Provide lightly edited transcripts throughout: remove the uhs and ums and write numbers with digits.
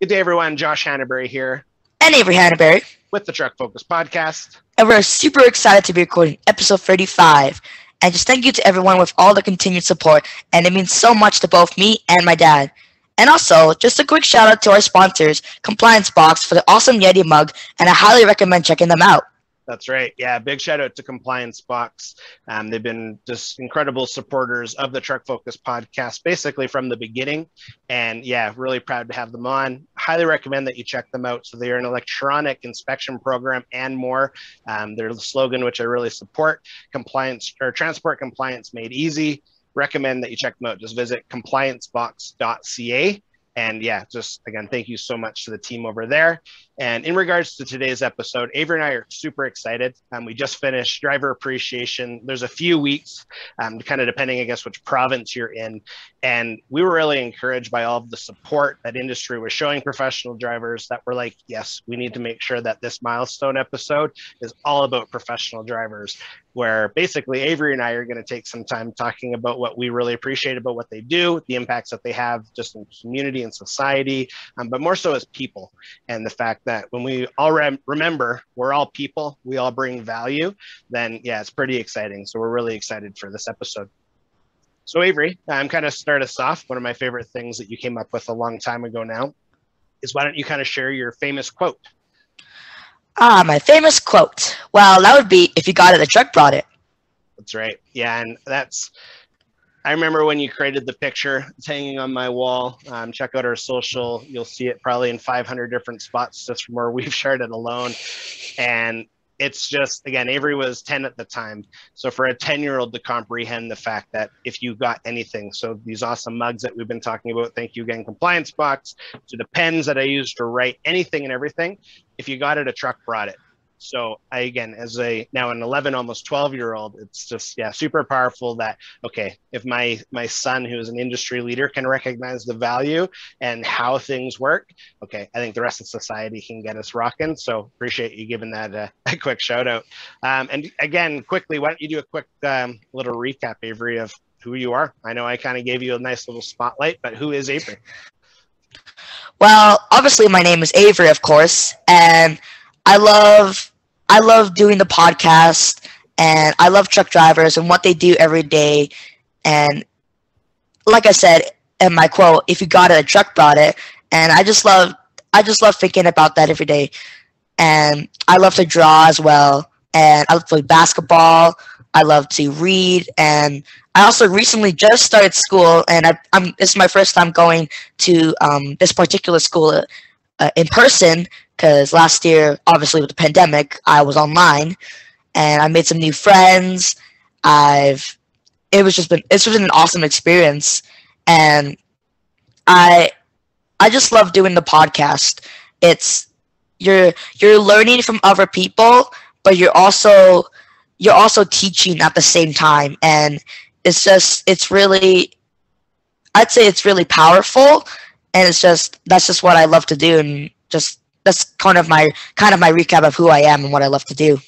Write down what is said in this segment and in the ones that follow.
Good day, everyone. Josh Hannaberry here And Avery Hannaberry, with the Truck Focus Podcast. and we're super excited to be recording episode 35. And just thank you to everyone with all the continued support, and it means so much to both me and my dad. And also, just a quick shout out to our sponsors, Compliance Box, for the awesome Yeti mug, and I highly recommend checking them out. That's right. Yeah, big shout out to Compliance Box. They've been just incredible supporters of the Truck Focus Podcast, basically from the beginning. And yeah, really proud to have them on. Highly recommend that you check them out. So they are an electronic inspection program and more. Their slogan, which I really support, compliance or transport compliance made easy. Recommend that you check them out. Just visit compliancebox.ca. And yeah, just again, thank you so much to the team over there. And in regards to today's episode, Avery and I are super excited. We just finished driver appreciation. There's a few weeks, kind of depending, I guess, which province you're in. And we were really encouraged by all of the support that industry was showing professional drivers that were like, yes, we need to make sure that this milestone episode is all about professional drivers, where basically Avery and I are going to take some time talking about what we really appreciate about what they do, the impacts that they have just in community and society, but more so as people, and the fact that when we all remember we're all people, we all bring value, then yeah, it's pretty exciting. So we're really excited for this episode. So Avery, I'm kind of start us off. One of my favorite things that you came up with a long time ago now is, why don't you kind of share your famous quote? My famous quote. Well, that would be, if you got it, the truck brought it. That's right. Yeah, and I remember when you created the picture. It's hanging on my wall. Check out our social. You'll see it probably in 500 different spots just from where we've shared it alone. And it's just, again, Avery was 10 at the time. So for a 10-year-old to comprehend the fact that if you got anything, so these awesome mugs that we've been talking about, thank you again, Compliance Box, to the pens that I used to write anything and everything, if you got it, a truck brought it. So I, again, as now an 11, almost 12-year-old, it's just, yeah, super powerful that, okay, if my son, who is an industry leader, can recognize the value and how things work, okay, I think the rest of society can get us rocking. So appreciate you giving that a quick shout out. And again, quickly, why don't you do a quick little recap, Avery, of who you are? I know I kind of gave you a nice little spotlight, but who is Avery? Well, obviously my name is Avery, of course, and I love doing the podcast, and I love truck drivers and what they do every day. And like I said in my quote, if you got it, a truck brought it. And I just love thinking about that every day. And I love to draw as well, and I love to play basketball. I love to read, and I also recently just started school, and this is my first time going to this particular school in person, because last year, obviously with the pandemic, I was online, and I made some new friends. It's been an awesome experience, and I just love doing the podcast. It's you're learning from other people, but you're also teaching at the same time, and it's really, I'd say it's really powerful, and that's just what I love to do, and just that's kind of my recap of who I am and what I love to do.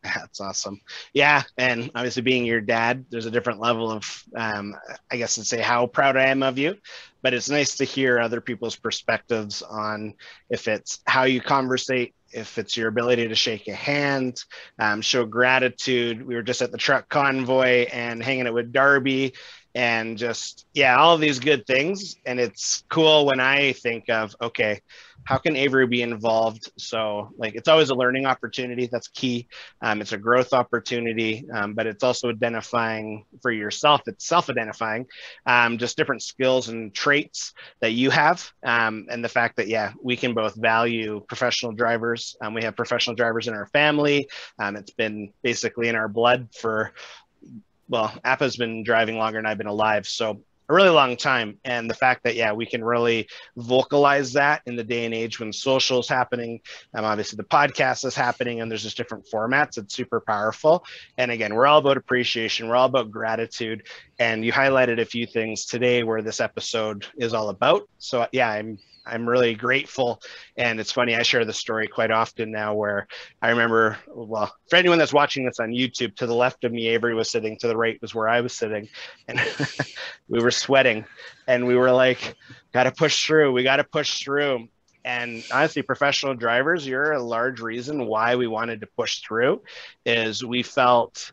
That's awesome. Yeah, and obviously being your dad, there's a different level of, I guess, I'd say how proud I am of you. But it's nice to hear other people's perspectives on if it's how you conversate, if it's your ability to shake a hand, show gratitude. We were just at the truck convoy and hanging out with Darby, and just, yeah, all of these good things. And it's cool when I think of, okay, how can Avery be involved? So like, it's always a learning opportunity. That's key. It's a growth opportunity, but it's also identifying for yourself. It's self-identifying, just different skills and traits that you have. And the fact that, yeah, we can both value professional drivers. We have professional drivers in our family. It's been basically in our blood for, well, Appa's been driving longer than I've been alive. So a really long time. And the fact that, yeah, we can really vocalize that in the day and age when social is happening. Obviously the podcast is happening, and there's just different formats. It's super powerful. And again, we're all about appreciation. We're all about gratitude. And you highlighted a few things today where this episode is all about. So yeah, I'm really grateful. And it's funny, I share the story quite often now, where I remember, well, for anyone that's watching this on YouTube, to the left of me, Avery was sitting, to the right was where I was sitting. And we were sweating, and we were like, got to push through. We got to push through. And honestly, professional drivers, you're a large reason why we wanted to push through. Is we felt,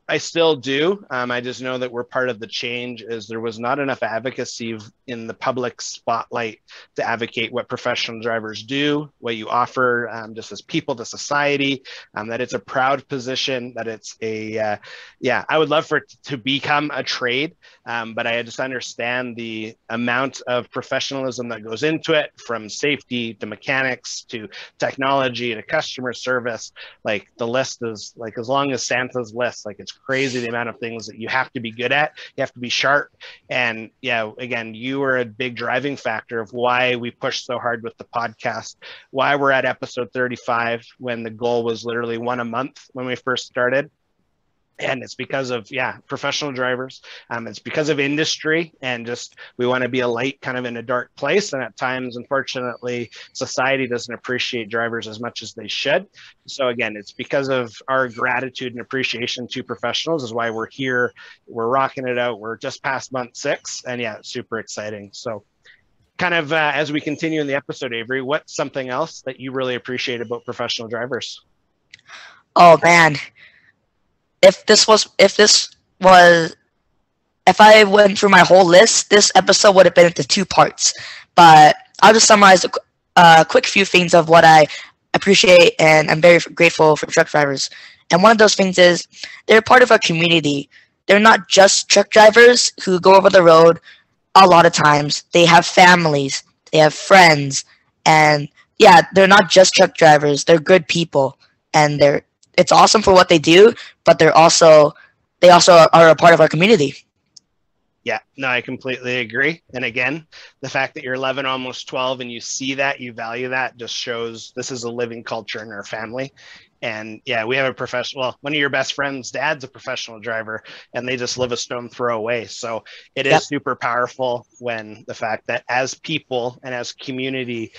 I still do. I just know that we're part of the change. Is there was not enough advocacy in the public spotlight to advocate what professional drivers do, what you offer, just as people to society. That it's a proud position. That it's a yeah. I would love for it to become a trade, but I just understand the amount of professionalism that goes into it, from safety to mechanics to technology to customer service. Like the list is like as long as Santa's list. Like it's crazy the amount of things that you have to be good at. You have to be sharp. And yeah, again, you were a big driving factor of why we pushed so hard with the podcast, why we're at episode 35 when the goal was literally one a month when we first started. And it's because of, yeah, professional drivers. It's because of industry, and just we want to be a light kind of in a dark place. And at times, unfortunately, society doesn't appreciate drivers as much as they should. So again, it's because of our gratitude and appreciation to professionals is why we're here. We're rocking it out. We're just past month 6, and yeah, it's super exciting. So kind of as we continue in the episode, Avery, what's something else that you really appreciate about professional drivers? Oh man, if I went through my whole list, this episode would have been into 2 parts. But I'll just summarize a quick few things of what I appreciate, and I'm very grateful for truck drivers. And one of those things is they're part of our community. They're not just truck drivers who go over the road. A lot of times they have families, they have friends, and yeah, they're not just truck drivers. They're good people, and it's awesome for what they do, but they also are a part of our community. Yeah, no, I completely agree. And again, the fact that you're 11, almost 12, and you see that, you value that, just shows this is a living culture in our family. And yeah, we have a professional, well, one of your best friends' dad's a professional driver, and they just live a stone throw away. So it is super powerful when the fact that as people and as community,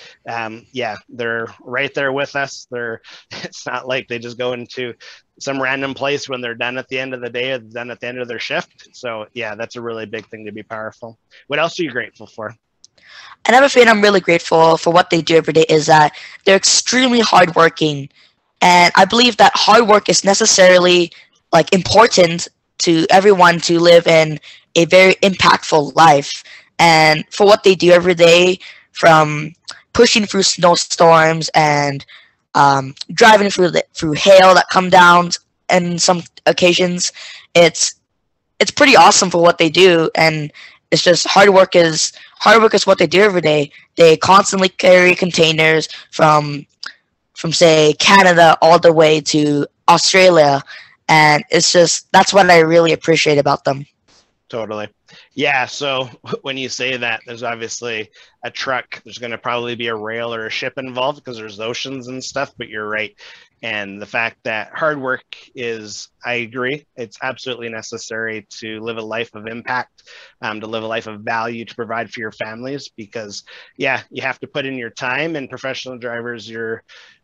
yeah, they're right there with us. It's not like they just go into some random place when they're done at the end of the day or done at the end of their shift. So yeah, that's a really big thing to be powerful. What else are you grateful for? Another thing I'm really grateful for what they do every day is that they're extremely hardworking. And I believe that hard work is necessarily like important to everyone to live in a very impactful life. And for what they do every day, from pushing through snowstorms and driving through hail that come down, and some occasions, it's pretty awesome for what they do. And it's just hard work is what they do every day. They constantly carry containers from say Canada all the way to Australia, and it's just that's what I really appreciate about them. Totally. Yeah, so when you say that, there's obviously a truck, there's going to probably be a rail or a ship involved because there's oceans and stuff, but you're right. And the fact that hard work is, I agree, it's absolutely necessary to live a life of impact, to live a life of value, to provide for your families, because yeah, you have to put in your time, and professional drivers,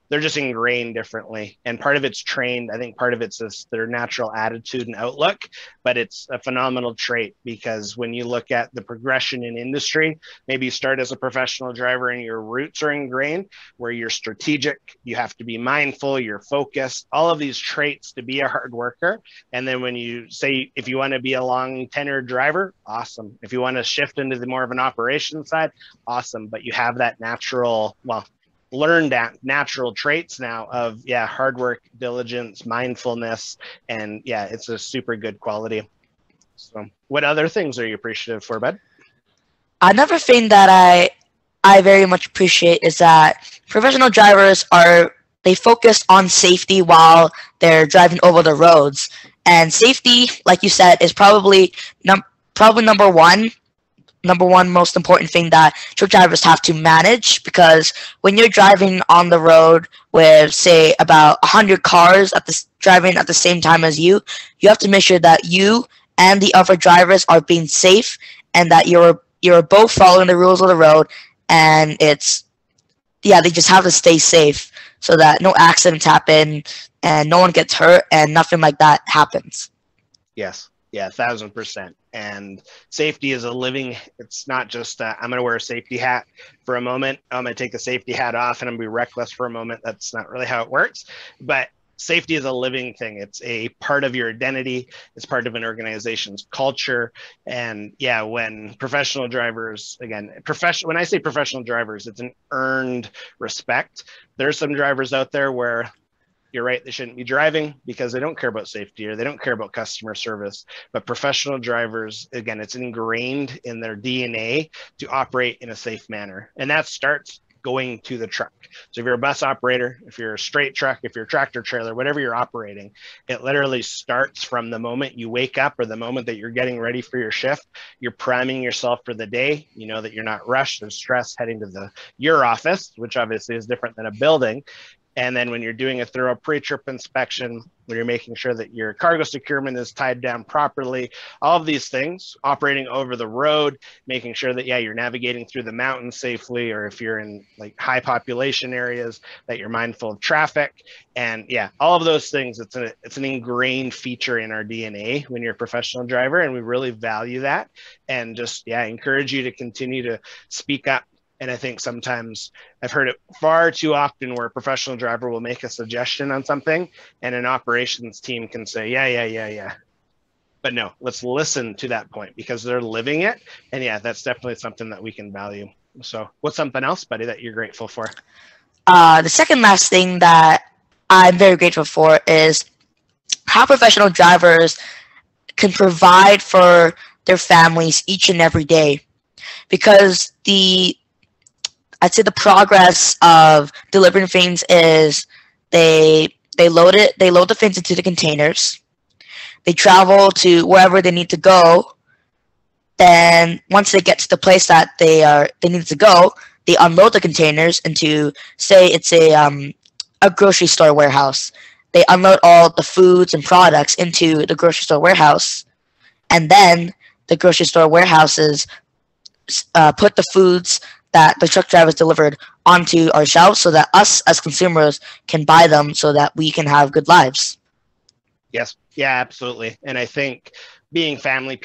they're just ingrained differently. And part of it's trained. I think part of it's just their natural attitude and outlook, but it's a phenomenal trait, because when you look at the progression in industry, maybe you start as a professional driver and your roots are ingrained where you're strategic, you have to be mindful, you're focused, all of these traits to be a hard worker. And then when you say, if you want to be a long tenured driver, awesome. If you want to shift into the more of an operations side, awesome. But you have that natural, learned natural traits now of hard work, diligence, mindfulness, and yeah, it's a super good quality. So what other things are you appreciative for, bud? Another thing that I very much appreciate is that professional drivers they focus on safety while they're driving over the roads. And safety, like you said, is probably number one most important thing that truck drivers have to manage, because when you're driving on the road with, say, about 100 cars driving at the same time as you have to make sure that you and the other drivers are being safe, and that you're both following the rules of the road. And they just have to stay safe so that no accidents happen and no one gets hurt and nothing like that happens. Yes. Yeah, 1,000%. And safety is a living, it's not just, I'm going to wear a safety hat for a moment. I'm going to take the safety hat off and I'm going to be reckless for a moment. That's not really how it works. But safety is a living thing. It's a part of your identity. It's part of an organization's culture. And yeah, when professional drivers, again, when I say professional drivers, it's an earned respect. There's some drivers out there where you're right, they shouldn't be driving because they don't care about safety or they don't care about customer service. But professional drivers, again, it's ingrained in their DNA to operate in a safe manner. And that starts going to the truck. So if you're a bus operator, if you're a straight truck, if you're a tractor trailer, whatever you're operating, it literally starts from the moment you wake up or the moment that you're getting ready for your shift. You're priming yourself for the day. You know that you're not rushed or stressed heading to your office, which obviously is different than a building. And then when you're doing a thorough pre-trip inspection, when you're making sure that your cargo securement is tied down properly, all of these things, operating over the road, making sure that, yeah, you're navigating through the mountains safely, or if you're in like high population areas, that you're mindful of traffic. And yeah, all of those things, it's an ingrained feature in our DNA when you're a professional driver. And we really value that. And just, yeah, encourage you to continue to speak up. And I think sometimes I've heard it far too often where a professional driver will make a suggestion on something and an operations team can say, yeah. But no, let's listen to that point because they're living it. And yeah, that's definitely something that we can value. So what's something else, buddy, that you're grateful for? The second last thing that I'm very grateful for is how professional drivers can provide for their families each and every day. Because I'd say the progress of delivering things is they load the things into the containers. They travel to wherever they need to go. Then once they get to the place that they need to go, they unload the containers into, say it's a grocery store warehouse. They unload all the foods and products into the grocery store warehouse, and then the grocery store warehouses put the foods that the truck drivers delivered onto our shelves so that us as consumers can buy them so that we can have good lives. Yes. Yeah, absolutely. And I think being family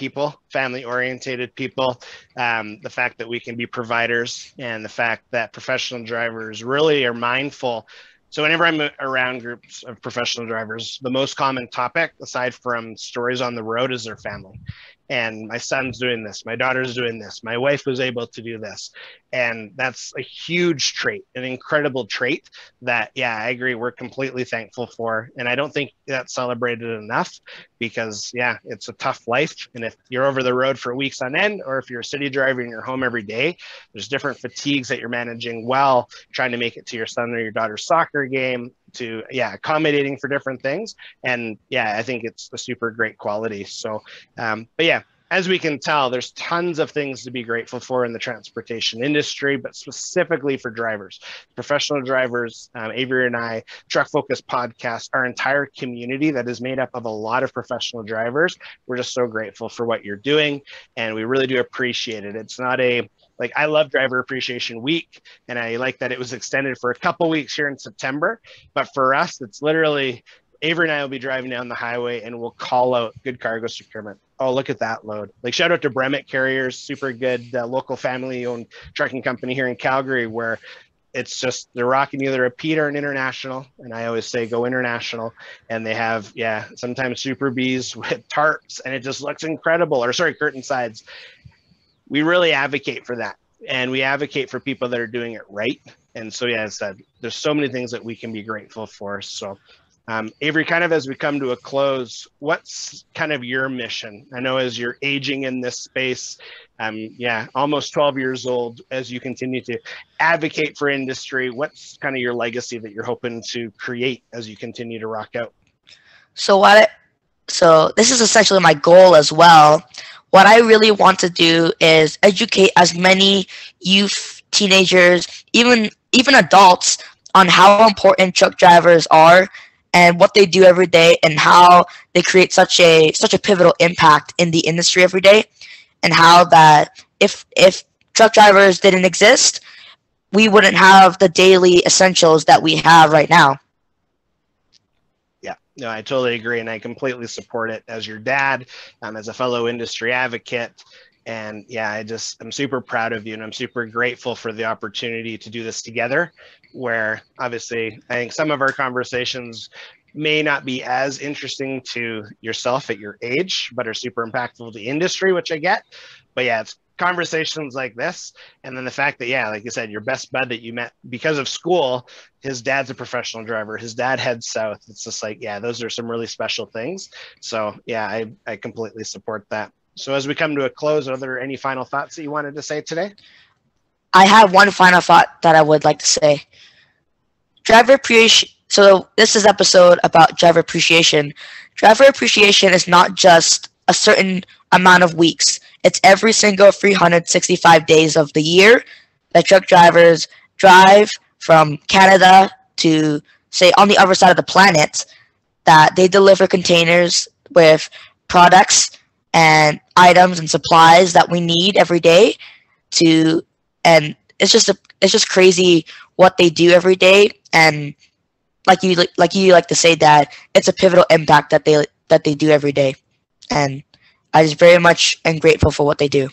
oriented people, the fact that we can be providers and the fact that professional drivers really are mindful. So whenever I'm around groups of professional drivers, the most common topic, aside from stories on the road, is their family. And my son's doing this, my daughter's doing this, my wife was able to do this. And that's a huge trait, an incredible trait that, yeah, I agree, we're completely thankful for. And I don't think that's celebrated enough because, yeah, it's a tough life. And if you're over the road for weeks on end, or if you're a city driver and you're home every day, there's different fatigues that you're managing while trying to make it to your son or your daughter's soccer game, to, yeah, accommodating for different things. And yeah, I think it's a super great quality. So, but yeah, as we can tell, there's tons of things to be grateful for in the transportation industry, but specifically for drivers, professional drivers, Avery and I, Truck Focus podcast, our entire community that is made up of a lot of professional drivers. We're just so grateful for what you're doing, and we really do appreciate it. It's not like, I love Driver Appreciation Week, and I like that it was extended for a couple weeks here in September. But for us, it's literally, Avery and I will be driving down the highway and we'll call out good cargo securement. Oh, look at that load. Like, shout out to Bremit Carriers, super good local family-owned trucking company here in Calgary, where it's just, they're rocking either a Pete or an International. And I always say go International. And they have, yeah, sometimes Super Bs with tarps, and it just looks incredible. Or sorry, curtain sides. We really advocate for that. And we advocate for people that are doing it right. And so, yeah, as I said, there's so many things that we can be grateful for. So, Avery, kind of as we come to a close, what's kind of your mission? I know as you're aging in this space, yeah, almost 12 years old, as you continue to advocate for industry, what's kind of your legacy that you're hoping to create as you continue to rock out? So this is essentially my goal as well. What I really want to do is educate as many youth, teenagers, even adults on how important truck drivers are and what they do every day and how they create such a pivotal impact in the industry every day, and how that if truck drivers didn't exist, we wouldn't have the daily essentials that we have right now. No, I totally agree, and I completely support it as your dad, as a fellow industry advocate. And yeah, I'm super proud of you, and I'm super grateful for the opportunity to do this together. Where obviously, I think some of our conversations may not be as interesting to yourself at your age, but are super impactful to the industry, which I get. But yeah, it's conversations like this. And then the fact that, yeah, like you said, your best bud that you met because of school, his dad's a professional driver. His dad heads south. It's just like, yeah, those are some really special things. So yeah, I completely support that. So as we come to a close, are there any final thoughts that you wanted to say today? I have one final thought that I would like to say. Driver appreciation. So this is episode about driver appreciation. Driver appreciation is not just a certain amount of weeks. It's every single 365 days of the year that truck drivers drive from Canada to, say, on the other side of the planet, that they deliver containers with products and items and supplies that we need every day to, and it's just crazy what they do every day. And like you like to say, that it's a pivotal impact that they do every day. And I just very much am grateful for what they do.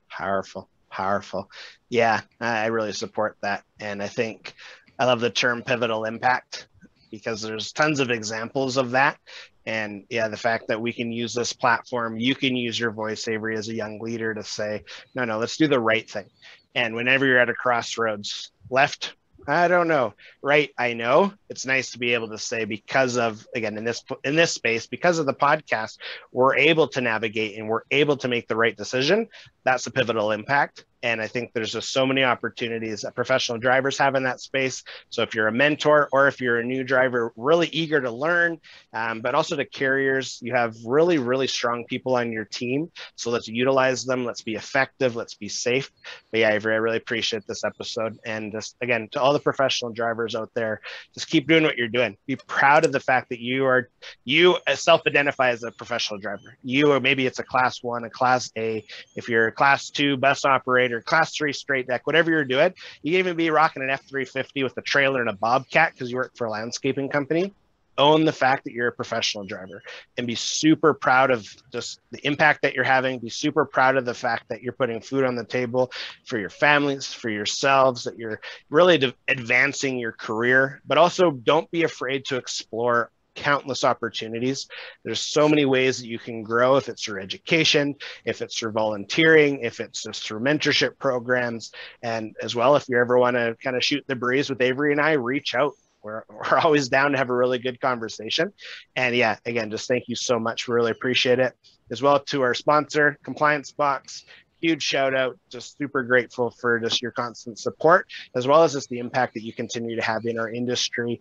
Powerful, powerful. Yeah, I really support that. And I think I love the term pivotal impact, because there's tons of examples of that. And yeah, the fact that we can use this platform, you can use your voice, Avery, as a young leader to say, no, let's do the right thing. And whenever you're at a crossroads, left, I don't know, right, I know, it's nice to be able to say, because of, again, in this space, because of the podcast, we're able to navigate and we're able to make the right decision. That's a pivotal impact. And I think there's just so many opportunities that professional drivers have in that space. So if you're a mentor, or if you're a new driver, really eager to learn, but also to carriers, you have really, really strong people on your team. So let's utilize them. Let's be effective. Let's be safe. But yeah, Avery, I really appreciate this episode. And just, again, to all the professional drivers out there, just keep doing what you're doing. Be proud of the fact that you self-identify as a professional driver. You, or maybe it's a class 1, a class A, if you're a class 2 bus operator, class 3 straight deck, whatever you're doing. You can even be rocking an F350 with a trailer and a bobcat because you work for a landscaping company. Own the fact that you're a professional driver, and be super proud of just the impact that you're having. Be super proud of the fact that you're putting food on the table for your families, for yourselves, that you're really advancing your career. But also, don't be afraid to explore countless opportunities. There's so many ways that you can grow, if it's through education, if it's through volunteering, if it's just through mentorship programs. And as well, if you ever want to kind of shoot the breeze with Avery and I, reach out. We're always down to have a really good conversation. And yeah, again, just thank you so much. We really appreciate it. As well, to our sponsor, Compliance Box, huge shout out. Just super grateful for just your constant support, as well as just the impact that you continue to have in our industry.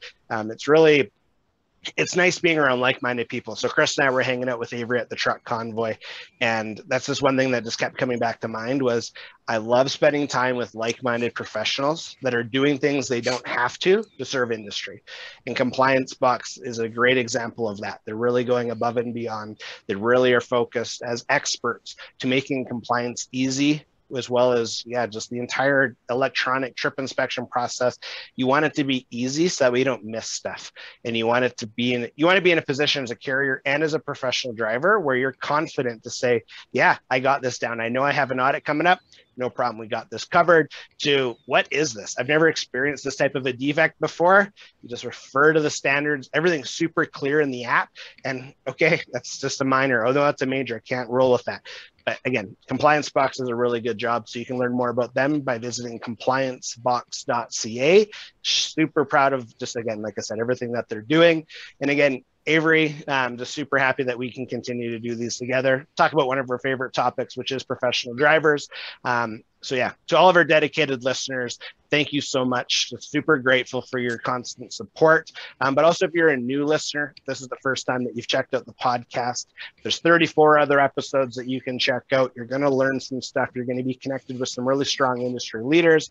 It's nice being around like-minded people. So Chris and I were hanging out with Avery at the truck convoy, and that's just one thing that just kept coming back to mind was, I love spending time with like-minded professionals that are doing things they don't have to serve industry. And Compliance Box is a great example of that. They're really going above and beyond. They really are focused as experts to making compliance easy, as well as, yeah, just the entire electronic trip inspection process. You want it to be easy so that we don't miss stuff. And you want to be in a position as a carrier and as a professional driver where you're confident to say, yeah, I got this down. I know I have an audit coming up. No problem. We got this covered. To, what is this? I've never experienced this type of a defect before. You just refer to the standards. Everything's super clear in the app. And okay, that's just a minor. Oh, no, that's a major. I can't roll with that. But again, Compliance Box does a really good job. So you can learn more about them by visiting compliancebox.ca. Super proud of, just, again, like I said, everything that they're doing. And again, Avery, just super happy that we can continue to do these together. Talk about one of our favorite topics, which is professional drivers. So yeah, to all of our dedicated listeners, thank you so much. Just super grateful for your constant support. But also, if you're a new listener, this is the first time that you've checked out the podcast, there's 34 other episodes that you can check out. You're going to learn some stuff. You're going to be connected with some really strong industry leaders,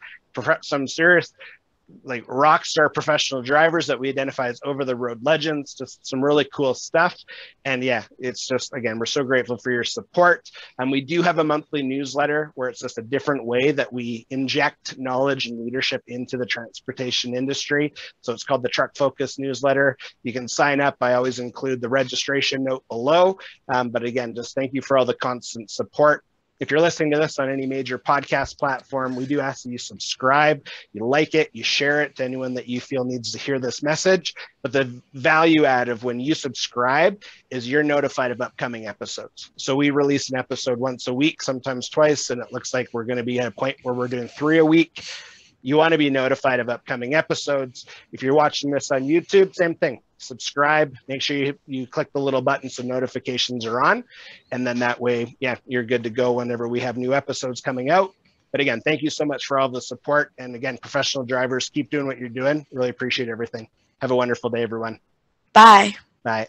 some serious like rock star professional drivers that we identify as over the road legends, just some really cool stuff. And yeah, it's just, again, we're so grateful for your support. And we do have a monthly newsletter where it's just a different way that we inject knowledge and leadership into the transportation industry. So it's called the Truck Focus newsletter. You can sign up. I always include the registration note below. But again, just thank you for all the constant support. If you're listening to this on any major podcast platform, we do ask that you subscribe, you like it, you share it to anyone that you feel needs to hear this message. But the value add of when you subscribe is you're notified of upcoming episodes. So we release an episode once a week, sometimes twice, and it looks like we're going to be at a point where we're doing 3 a week. You want to be notified of upcoming episodes. If you're watching this on YouTube, same thing. Subscribe, make sure you click the little button so notifications are on. And then that way, yeah, you're good to go whenever we have new episodes coming out. But again, thank you so much for all the support. And again, professional drivers, keep doing what you're doing. Really appreciate everything. Have a wonderful day, everyone. Bye. Bye.